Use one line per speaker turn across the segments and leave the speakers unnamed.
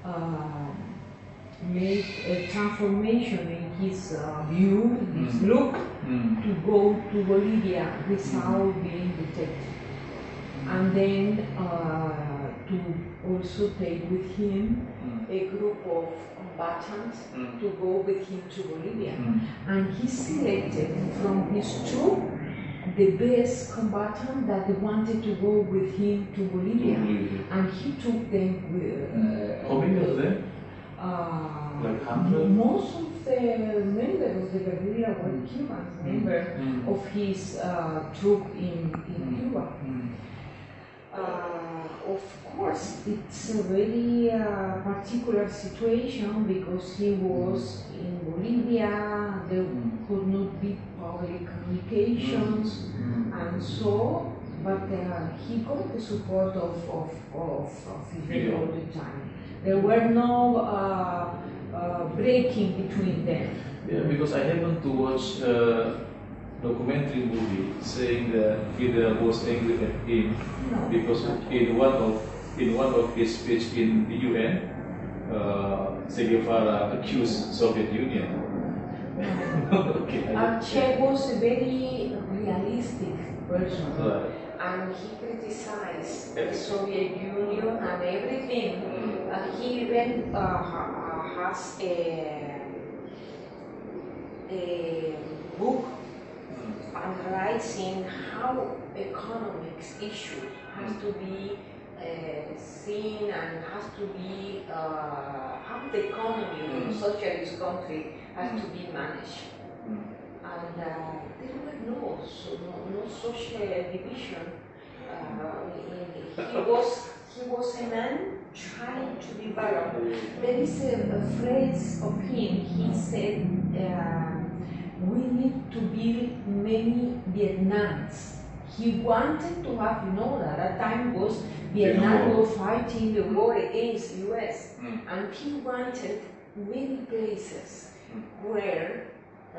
uh, made a transformation in his view, his look, to go to Bolivia without being detected. And then to also take with him a group of combatants to go with him to Bolivia. And he selected from his troop the best combatant that wanted to go with him to Bolivia. And he took them with...
how many of them? Like 100?
Most of the members of the guerrilla were Cubans, members of his troop in Cuba. Of course, it's a very particular situation because he was in Bolivia, there could not be public communications, and so, but he got the support of Fidel all the time. There were no breaking between them.
Yeah, because I happened to watch documentary movie saying that Fidel was angry at him because in one of his speech in the UN, Che Guevara accused Soviet Union.
Che was a very realistic person,
right.
and he criticized the Soviet Union and everything. He even has a book analyzing how economics issues has to be seen and has to be how the economy in a socialist country has to be managed. And there were no social division. He was a man trying to develop. There is a phrase of him. He said, we need to build many Vietnams. He wanted to have, at that time was Vietnam was fighting the war against the US, and he wanted many places where a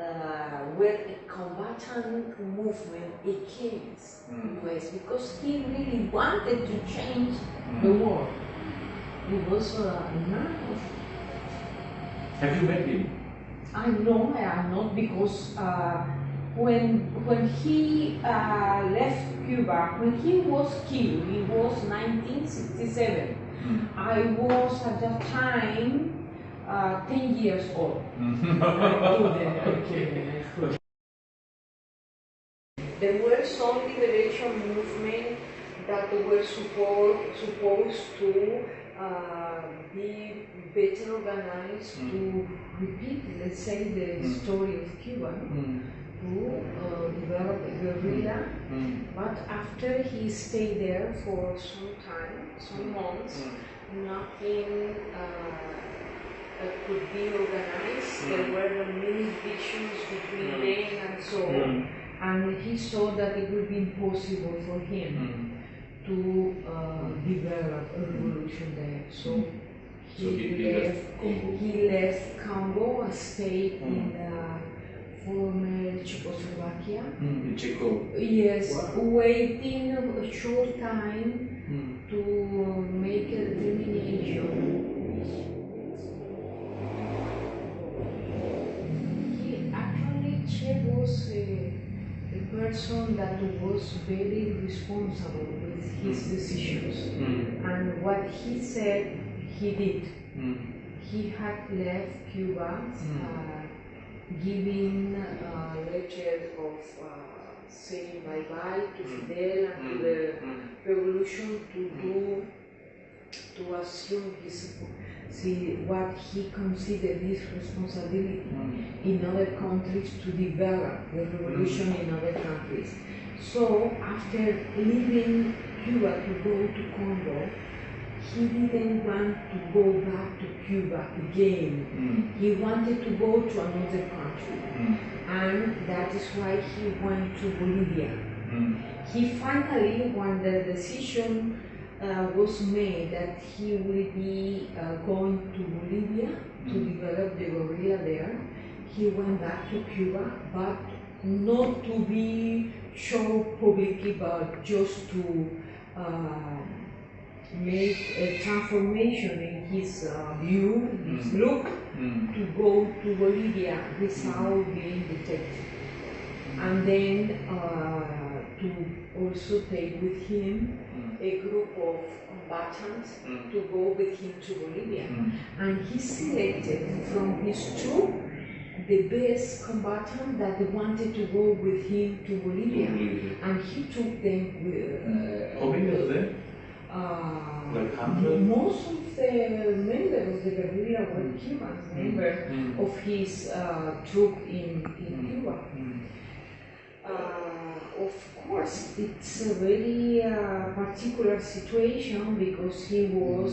combatant movement against the US, because he really wanted to change the war. It was a man of...
Have you met him?
I know I am not, because when he left Cuba, when he was killed, it was 1967. I was at that time 10 years old. There were some liberation movements that were supposed to be better organized to repeat, let's say, the story of Cuba, to develop a guerrilla. But after he stayed there for some time, some months, nothing could be organized. There were many divisions between them and so on. And he saw that it would be impossible for him to develop a revolution there. So he left Congo, a state in former Czechoslovakia.
In Czechoslovakia?
Yes, waiting a short time to make a determination. Che was a person that was very responsible with his decisions, and what he said, he did. He had left Cuba, giving a letter of saying bye-bye to Fidel and to the revolution, to assume what he considered his responsibility in other countries, to develop the revolution in other countries. So after leaving Cuba to go to Congo, he didn't want to go back to Cuba again. He wanted to go to another country, and that is why he went to Bolivia. He finally, when the decision was made that he will be going to Bolivia to develop the guerrilla there, he went back to Cuba, but not to be shown publicly, but just to made a transformation in his view, his look, to go to Bolivia without being detected. And then to also take with him a group of combatants to go with him to Bolivia. And he selected from his troop the best combatant that wanted to go with him to Bolivia. And he took them.
How many of them? Like 100?
Most of the members of the guerrilla were Cubans, members of his troop in Cuba. Of course, it's a very particular situation because he was